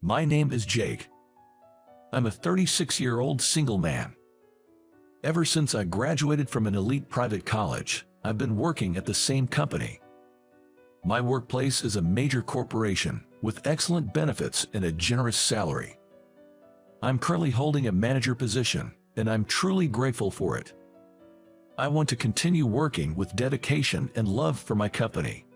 My name is Jake. I'm a 36-year-old single man. Ever since I graduated from an elite private college, I've been working at the same company. My workplace is a major corporation with excellent benefits and a generous salary. I'm currently holding a manager position, and I'm truly grateful for it. I want to continue working with dedication and love for my company.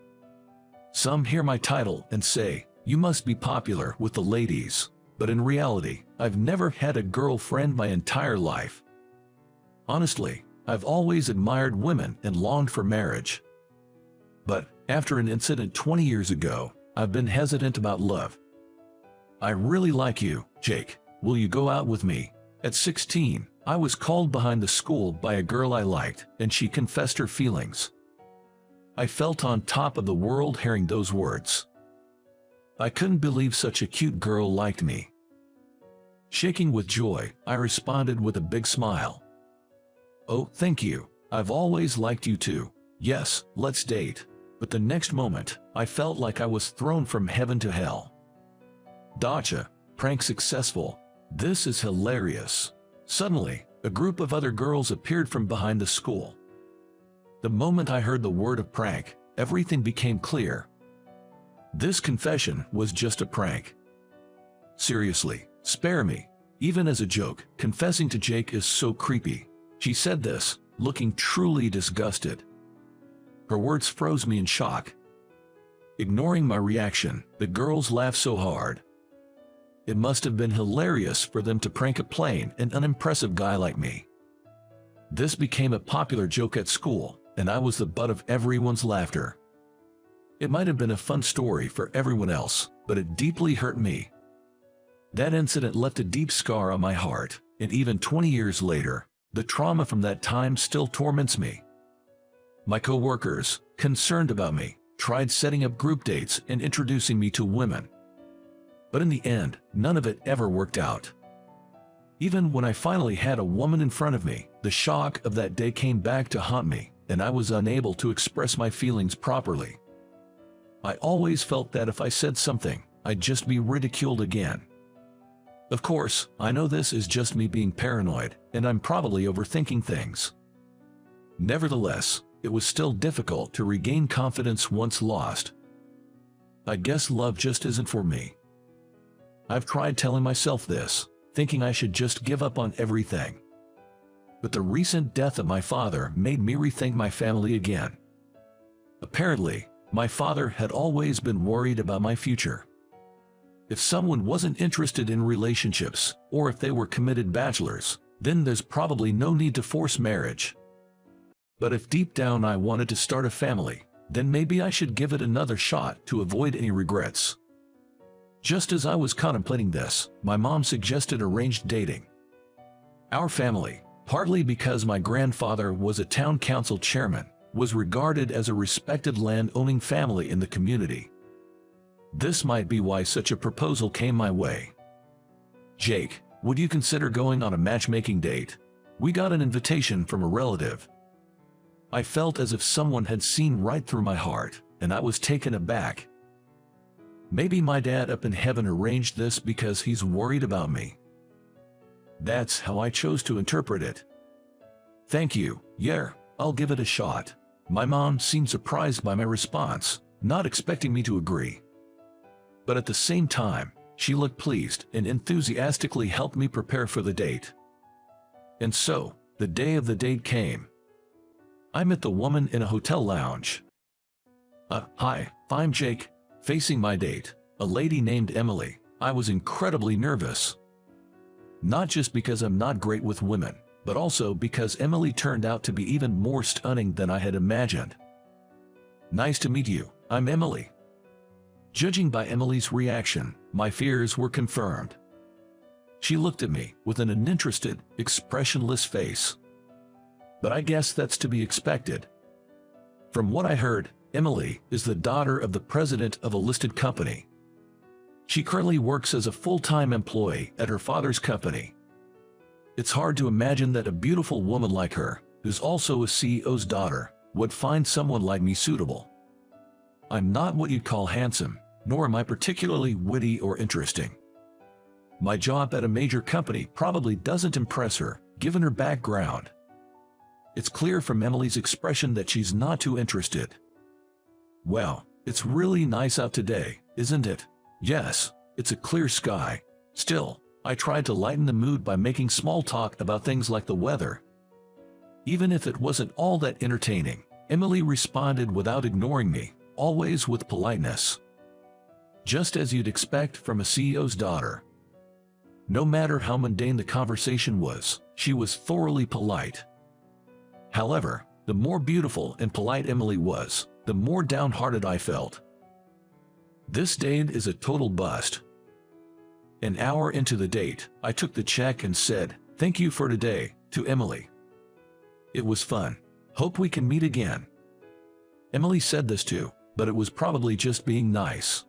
Some hear my title and say, "You must be popular with the ladies," but in reality, I've never had a girlfriend my entire life. Honestly, I've always admired women and longed for marriage. But after an incident 20 years ago, I've been hesitant about love. I really like you, Jake. Will you go out with me? At 16, I was called behind the school by a girl I liked, and she confessed her feelings. I felt on top of the world hearing those words. I couldn't believe such a cute girl liked me. Shaking with joy, I responded with a big smile. "Oh, thank you. I've always liked you too. Yes, let's date." But the next moment, I felt like I was thrown from heaven to hell. Gotcha. Prank successful. This is hilarious. Suddenly, a group of other girls appeared from behind the school. The moment I heard the word of prank, everything became clear. This confession was just a prank. Seriously, spare me. Even as a joke, confessing to Jake is so creepy. She said this, looking truly disgusted. Her words froze me in shock. Ignoring my reaction, the girls laughed so hard. It must have been hilarious for them to prank a plain and unimpressive guy like me. This became a popular joke at school, and I was the butt of everyone's laughter. It might have been a fun story for everyone else, but it deeply hurt me. That incident left a deep scar on my heart, and even 20 years later, the trauma from that time still torments me. My coworkers, concerned about me, tried setting up group dates and introducing me to women. But in the end, none of it ever worked out. Even when I finally had a woman in front of me, the shock of that day came back to haunt me, and I was unable to express my feelings properly. I always felt that if I said something, I'd just be ridiculed again. Of course, I know this is just me being paranoid, and I'm probably overthinking things. Nevertheless, it was still difficult to regain confidence once lost. I guess love just isn't for me. I've tried telling myself this, thinking I should just give up on everything. But the recent death of my father made me rethink my family again. Apparently, my father had always been worried about my future. If someone wasn't interested in relationships, or if they were committed bachelors, then there's probably no need to force marriage. But if deep down I wanted to start a family, then maybe I should give it another shot to avoid any regrets. Just as I was contemplating this, my mom suggested arranged dating. Our family, partly because my grandfather was a town council chairman, was regarded as a respected land-owning family in the community. This might be why such a proposal came my way. "Jake, would you consider going on a matchmaking date? We got an invitation from a relative." I felt as if someone had seen right through my heart, and I was taken aback. Maybe my dad up in heaven arranged this because he's worried about me. That's how I chose to interpret it. "Thank you, yeah, I'll give it a shot." My mom seemed surprised by my response, not expecting me to agree. But at the same time, she looked pleased and enthusiastically helped me prepare for the date. And so, the day of the date came. I met the woman in a hotel lounge. Hi, I'm Jake. Facing my date, a lady named Emily. I was incredibly nervous. Not just because I'm not great with women, but also because Emily turned out to be even more stunning than I had imagined. "Nice to meet you, I'm Emily." Judging by Emily's reaction, my fears were confirmed. She looked at me with an uninterested, expressionless face. But I guess that's to be expected. From what I heard, Emily is the daughter of the president of a listed company. She currently works as a full-time employee at her father's company. It's hard to imagine that a beautiful woman like her, who's also a CEO's daughter, would find someone like me suitable. I'm not what you'd call handsome, nor am I particularly witty or interesting. My job at a major company probably doesn't impress her, given her background. It's clear from Emily's expression that she's not too interested. Well, it's really nice out today, isn't it? Yes, it's a clear sky. Still, I tried to lighten the mood by making small talk about things like the weather. Even if it wasn't all that entertaining, Emily responded without ignoring me, always with politeness. Just as you'd expect from a CEO's daughter. No matter how mundane the conversation was, she was thoroughly polite. However, the more beautiful and polite Emily was, the more downhearted I felt. This date is a total bust. An hour into the date, I took the check and said, "Thank you for today," to Emily. It was fun. Hope we can meet again. Emily said this too, but it was probably just being nice.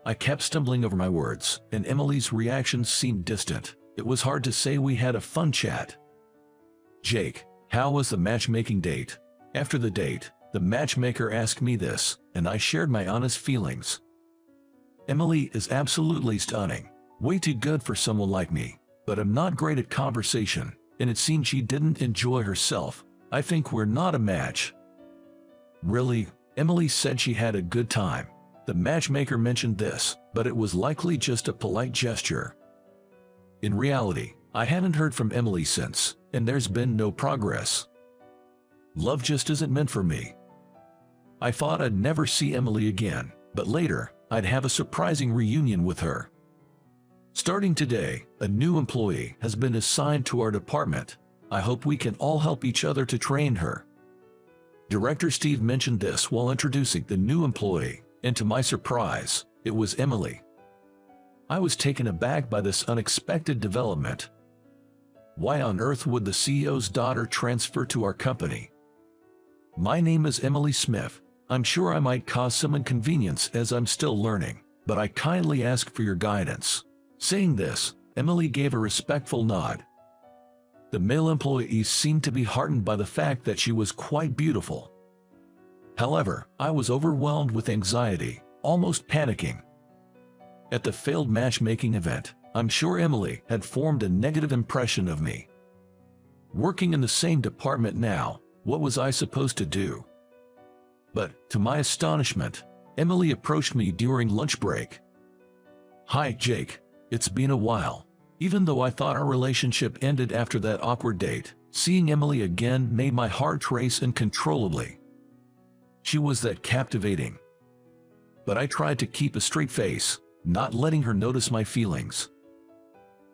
I kept stumbling over my words, and Emily's reactions seemed distant. It was hard to say we had a fun chat. "Jake, how was the matchmaking date?" After the date, the matchmaker asked me this, and I shared my honest feelings. Emily is absolutely stunning. Way too good for someone like me, but I'm not great at conversation, and it seemed she didn't enjoy herself. I think we're not a match. Really? Emily said she had a good time. The matchmaker mentioned this, but it was likely just a polite gesture. In reality, I hadn't heard from Emily since, and there's been no progress. Love just isn't meant for me. I thought I'd never see Emily again, but later, I'd have a surprising reunion with her. Starting today, a new employee has been assigned to our department. I hope we can all help each other to train her. Director Steve mentioned this while introducing the new employee, and to my surprise, it was Emily. I was taken aback by this unexpected development. Why on earth would the CEO's daughter transfer to our company? My name is Emily Smith. I'm sure I might cause some inconvenience as I'm still learning, but I kindly ask for your guidance. Saying this, Emily gave a respectful nod. The male employees seemed to be heartened by the fact that she was quite beautiful. However, I was overwhelmed with anxiety, almost panicking. At the failed matchmaking event, I'm sure Emily had formed a negative impression of me. Working in the same department now, what was I supposed to do? But, to my astonishment, Emily approached me during lunch break. "Hi, Jake. It's been a while." Even though I thought our relationship ended after that awkward date, seeing Emily again made my heart race uncontrollably. She was that captivating. But I tried to keep a straight face, not letting her notice my feelings.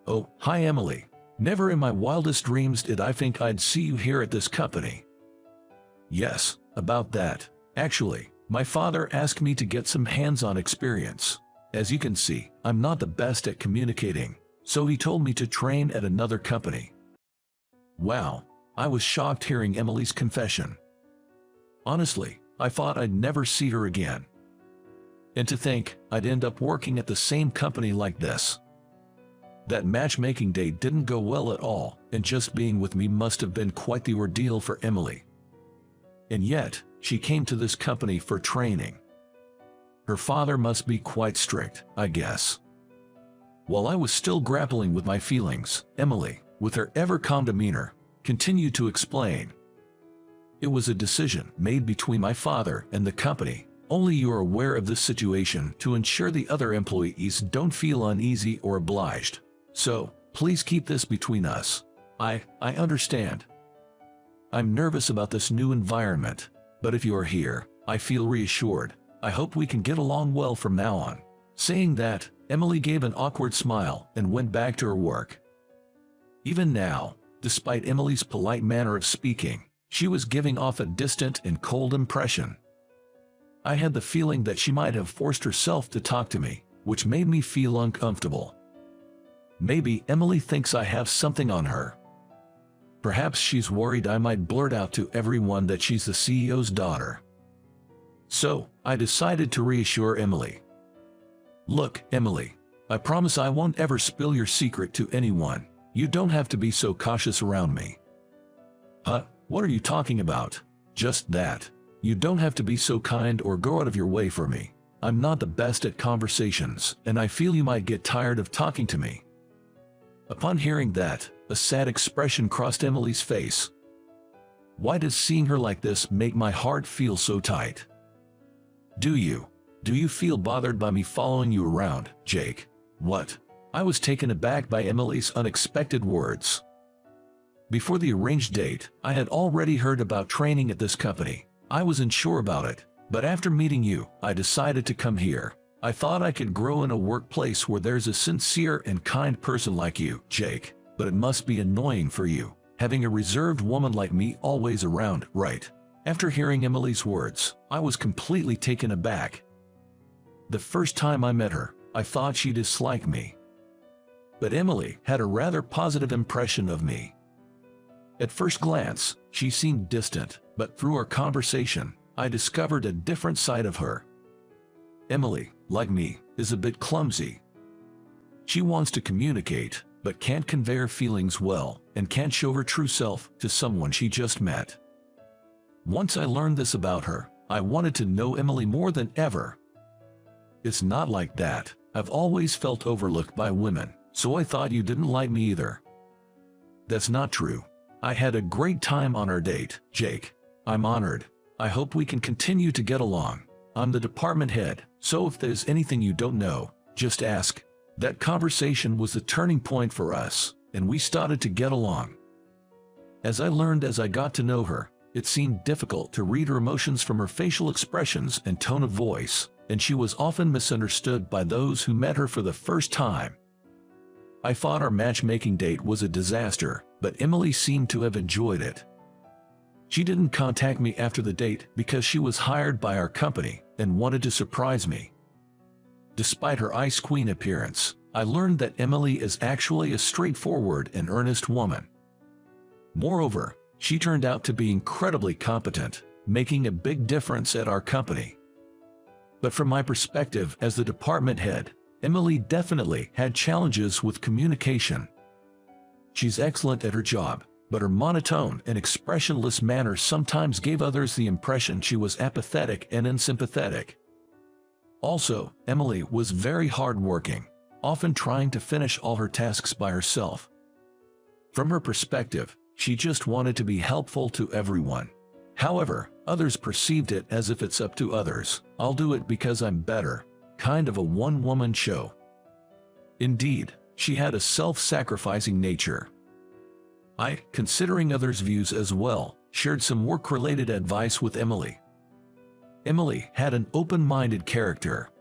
"Oh, hi Emily. Never in my wildest dreams did I think I'd see you here at this company." "Yes, about that. Actually, my father asked me to get some hands-on experience. As you can see, I'm not the best at communicating, so he told me to train at another company." Wow, I was shocked hearing Emily's confession. Honestly, I thought I'd never see her again. And to think I'd end up working at the same company like this. That matchmaking date didn't go well at all, and just being with me must have been quite the ordeal for Emily. And yet, she came to this company for training. Her father must be quite strict, I guess. While I was still grappling with my feelings, Emily, with her ever-calm demeanor, continued to explain. "It was a decision made between my father and the company. Only you are aware of this situation to ensure the other employees don't feel uneasy or obliged. So, please keep this between us. I understand. I'm nervous about this new environment, but if you are here, I feel reassured. I hope we can get along well from now on." Saying that, Emily gave an awkward smile and went back to her work. Even now, despite Emily's polite manner of speaking, she was giving off a distant and cold impression. I had the feeling that she might have forced herself to talk to me, which made me feel uncomfortable. Maybe Emily thinks I have something on her. Perhaps she's worried I might blurt out to everyone that she's the CEO's daughter. So, I decided to reassure Emily. "Look, Emily, I promise I won't ever spill your secret to anyone. You don't have to be so cautious around me." "Huh? What are you talking about?" "Just that. You don't have to be so kind or go out of your way for me. I'm not the best at conversations, and I feel you might get tired of talking to me." Upon hearing that, a sad expression crossed Emily's face. Why does seeing her like this make my heart feel so tight? Do you feel bothered by me following you around, Jake? What? I was taken aback by Emily's unexpected words. Before the arranged date, I had already heard about training at this company. I wasn't sure about it, but after meeting you, I decided to come here. I thought I could grow in a workplace where there's a sincere and kind person like you, Jake, but it must be annoying for you, having a reserved woman like me always around, right? After hearing Emily's words, I was completely taken aback. The first time I met her, I thought she disliked me. But Emily had a rather positive impression of me. At first glance, she seemed distant, but through our conversation, I discovered a different side of her. Emily, like me, is a bit clumsy. She wants to communicate, but can't convey her feelings well, and can't show her true self to someone she just met. Once I learned this about her, I wanted to know Emily more than ever. It's not like that. I've always felt overlooked by women, so I thought you didn't like me either. That's not true. I had a great time on our date, Jake. I'm honored. I hope we can continue to get along. I'm the department head, so if there's anything you don't know, just ask. That conversation was the turning point for us, and we started to get along. As I got to know her, it seemed difficult to read her emotions from her facial expressions and tone of voice, and she was often misunderstood by those who met her for the first time. I thought our matchmaking date was a disaster, but Emily seemed to have enjoyed it. She didn't contact me after the date because she was hired by our company and wanted to surprise me. Despite her ice queen appearance, I learned that Emily is actually a straightforward and earnest woman. Moreover, she turned out to be incredibly competent, making a big difference at our company. But from my perspective as the department head, Emily definitely had challenges with communication. She's excellent at her job, but her monotone and expressionless manner sometimes gave others the impression she was apathetic and unsympathetic. Also, Emily was very hardworking, often trying to finish all her tasks by herself. From her perspective, she just wanted to be helpful to everyone. However, others perceived it as if it's up to others. I'll do it because I'm better. Kind of a one-woman show. Indeed, she had a self-sacrificing nature. I, considering others' views as well, shared some work-related advice with Emily. Emily had an open-minded character.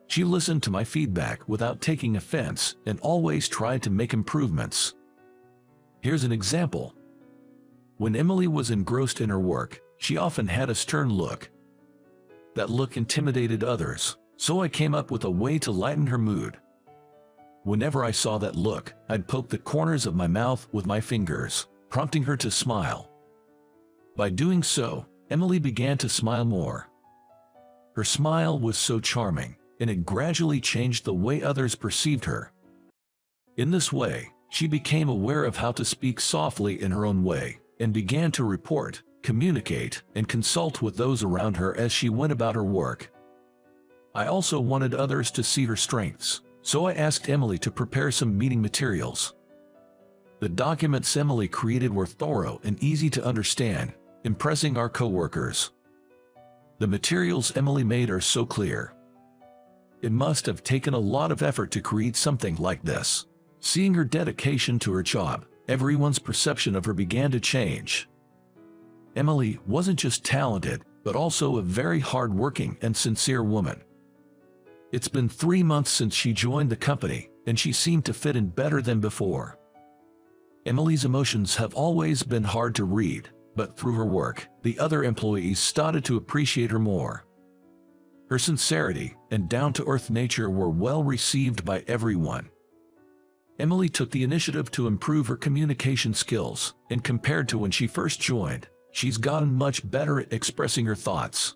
She listened to my feedback without taking offense and always tried to make improvements. Here's an example. When Emily was engrossed in her work, she often had a stern look. That look intimidated others, so I came up with a way to lighten her mood. Whenever I saw that look, I'd poke the corners of my mouth with my fingers, prompting her to smile. By doing so, Emily began to smile more. Her smile was so charming, and it gradually changed the way others perceived her. In this way, she became aware of how to speak softly in her own way, and began to report, communicate, and consult with those around her as she went about her work. I also wanted others to see her strengths, so I asked Emily to prepare some meeting materials. The documents Emily created were thorough and easy to understand, impressing our coworkers. The materials Emily made are so clear. It must have taken a lot of effort to create something like this. Seeing her dedication to her job, everyone's perception of her began to change. Emily wasn't just talented, but also a very hard-working and sincere woman. It's been 3 months since she joined the company, and she seemed to fit in better than before. Emily's emotions have always been hard to read, but through her work, the other employees started to appreciate her more. Her sincerity and down-to-earth nature were well received by everyone. Emily took the initiative to improve her communication skills, and compared to when she first joined, she's gotten much better at expressing her thoughts.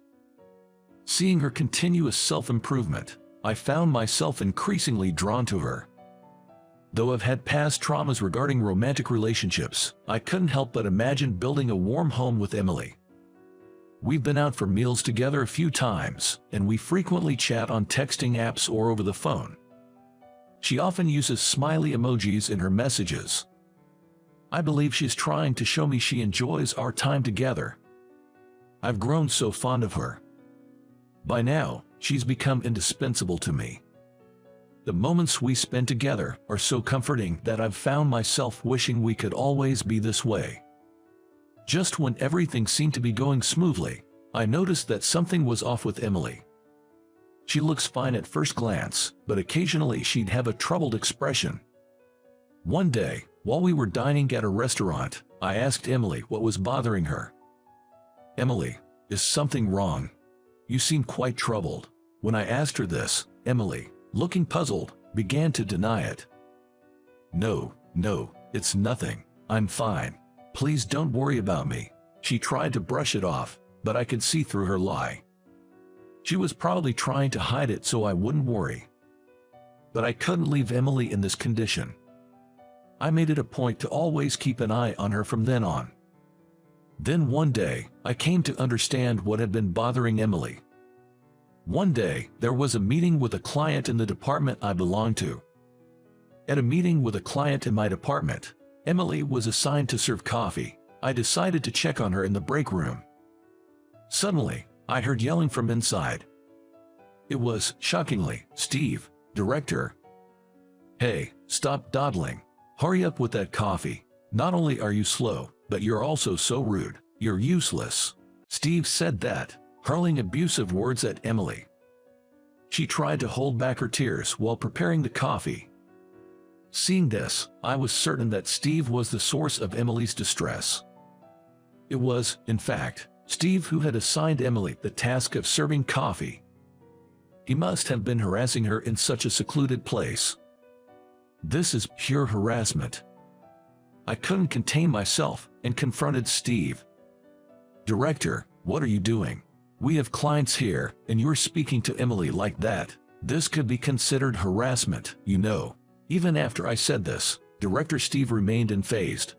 Seeing her continuous self-improvement, I found myself increasingly drawn to her. Though I've had past traumas regarding romantic relationships, I couldn't help but imagine building a warm home with Emily. We've been out for meals together a few times, and we frequently chat on texting apps or over the phone. She often uses smiley emojis in her messages. I believe she's trying to show me she enjoys our time together. I've grown so fond of her. By now, she's become indispensable to me. The moments we spend together are so comforting that I've found myself wishing we could always be this way. Just when everything seemed to be going smoothly, I noticed that something was off with Emily. She looks fine at first glance, but occasionally she'd have a troubled expression. One day, while we were dining at a restaurant, I asked Emily what was bothering her. "Emily, is something wrong? You seem quite troubled." When I asked her this, Emily, looking puzzled, began to deny it. No, it's nothing. I'm fine. Please don't worry about me." She tried to brush it off, but I could see through her lie. She was probably trying to hide it so I wouldn't worry. But I couldn't leave Emily in this condition. I made it a point to always keep an eye on her from then on. Then one day, I came to understand what had been bothering Emily. One day, there was a meeting with a client in the department I belonged to. At a meeting with a client in my department, Emily was assigned to serve coffee. I decided to check on her in the break room. Suddenly, I heard yelling from inside. It was, shockingly, Steve, director. "Hey, stop dawdling. Hurry up with that coffee. Not only are you slow, but you're also so rude. You're useless." Steve said that, hurling abusive words at Emily. She tried to hold back her tears while preparing the coffee. Seeing this, I was certain that Steve was the source of Emily's distress. It was, in fact, Steve who had assigned Emily the task of serving coffee. He must have been harassing her in such a secluded place. This is pure harassment. I couldn't contain myself and confronted Steve. "Director, what are you doing? We have clients here, and you're speaking to Emily like that. This could be considered harassment, you know." Even after I said this, Director Steve remained unfazed.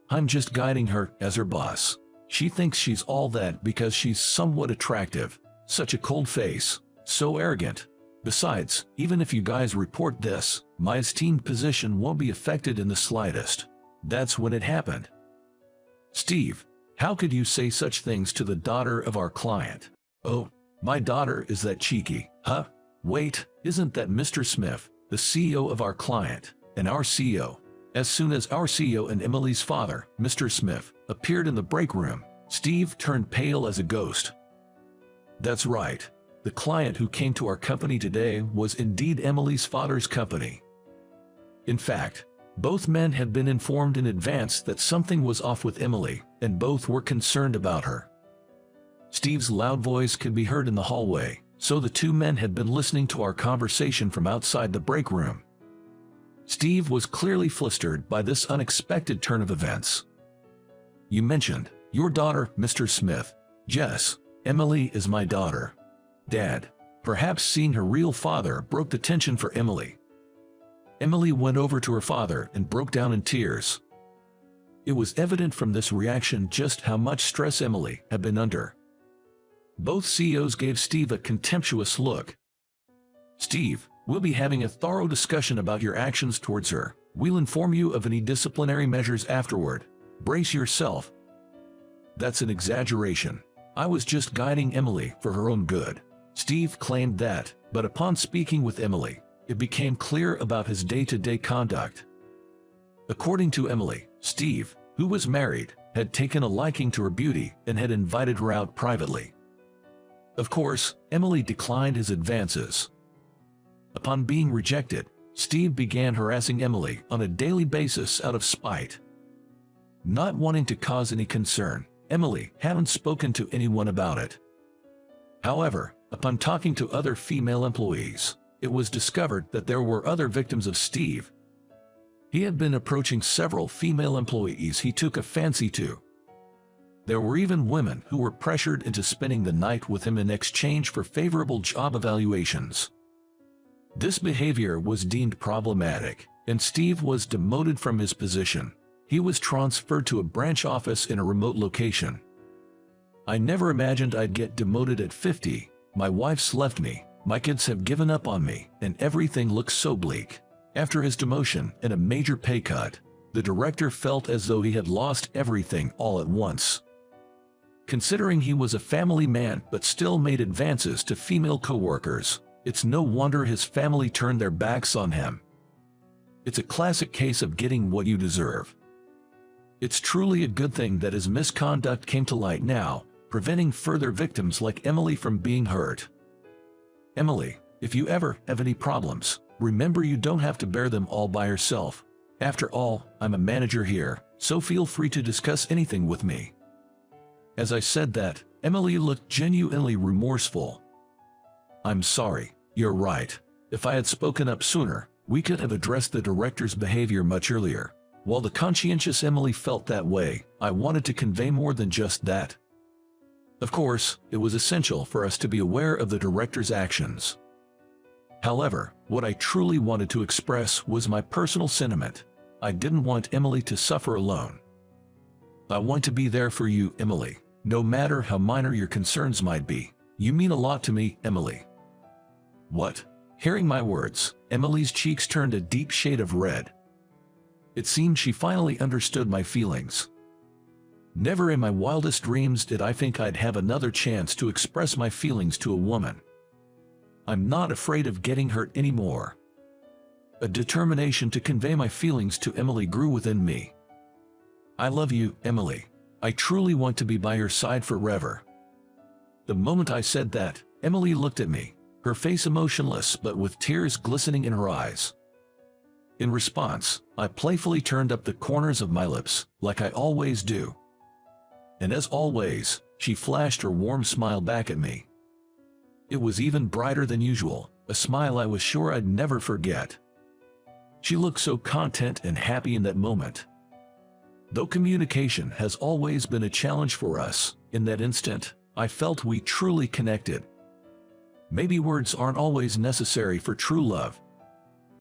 "I'm just guiding her as her boss. She thinks she's all that because she's somewhat attractive. Such a cold face, so arrogant. Besides, even if you guys report this, my esteemed position won't be affected in the slightest." That's when it happened. "Steve, how could you say such things to the daughter of our client?" "Oh, my daughter is that cheeky, huh? Wait, isn't that Mr. Smith, the CEO of our client, and our CEO?" As soon as our CEO and Emily's father, Mr. Smith, appeared in the break room, Steve turned pale as a ghost. "That's right. The client who came to our company today was indeed Emily's father's company." In fact, both men had been informed in advance that something was off with Emily, and both were concerned about her. Steve's loud voice could be heard in the hallway, so the two men had been listening to our conversation from outside the break room. Steve was clearly flustered by this unexpected turn of events. "You mentioned your daughter, Mr. Smith." "Yes, Emily is my daughter." "Dad." Perhaps seeing her real father broke the tension for Emily. Emily went over to her father and broke down in tears. It was evident from this reaction just how much stress Emily had been under. Both CEOs gave Steve a contemptuous look. "Steve, we'll be having a thorough discussion about your actions towards her. We'll inform you of any disciplinary measures afterward. Brace yourself." "That's an exaggeration. I was just guiding Emily for her own good." Steve claimed that, but upon speaking with Emily, it became clear about his day-to-day conduct. According to Emily, Steve, who was married, had taken a liking to her beauty and had invited her out privately. Of course, Emily declined his advances. Upon being rejected, Steve began harassing Emily on a daily basis out of spite. Not wanting to cause any concern, Emily hadn't spoken to anyone about it. However, upon talking to other female employees, it was discovered that there were other victims of Steve. He had been approaching several female employees he took a fancy to. There were even women who were pressured into spending the night with him in exchange for favorable job evaluations. This behavior was deemed problematic, and Steve was demoted from his position. He was transferred to a branch office in a remote location. I never imagined I'd get demoted at 50. My wife's left me, my kids have given up on me, and everything looks so bleak. After his demotion and a major pay cut, the director felt as though he had lost everything all at once. Considering he was a family man but still made advances to female co-workers, it's no wonder his family turned their backs on him. It's a classic case of getting what you deserve. It's truly a good thing that his misconduct came to light now, preventing further victims like Emily from being hurt. Emily, if you ever have any problems, remember you don't have to bear them all by yourself. After all, I'm a manager here, so feel free to discuss anything with me. As I said that, Emily looked genuinely remorseful. I'm sorry, you're right. If I had spoken up sooner, we could have addressed the director's behavior much earlier. While the conscientious Emily felt that way, I wanted to convey more than just that. Of course, it was essential for us to be aware of the director's actions. However, what I truly wanted to express was my personal sentiment. I didn't want Emily to suffer alone. I want to be there for you, Emily, no matter how minor your concerns might be. You mean a lot to me, Emily. What? Hearing my words, Emily's cheeks turned a deep shade of red. It seemed she finally understood my feelings. Never in my wildest dreams did I think I'd have another chance to express my feelings to a woman. I'm not afraid of getting hurt anymore. A determination to convey my feelings to Emily grew within me. I love you, Emily. I truly want to be by your side forever. The moment I said that, Emily looked at me, her face emotionless but with tears glistening in her eyes. In response, I playfully turned up the corners of my lips, like I always do. And as always, she flashed her warm smile back at me. It was even brighter than usual, a smile I was sure I'd never forget. She looked so content and happy in that moment. Though communication has always been a challenge for us, in that instant, I felt we truly connected. Maybe words aren't always necessary for true love,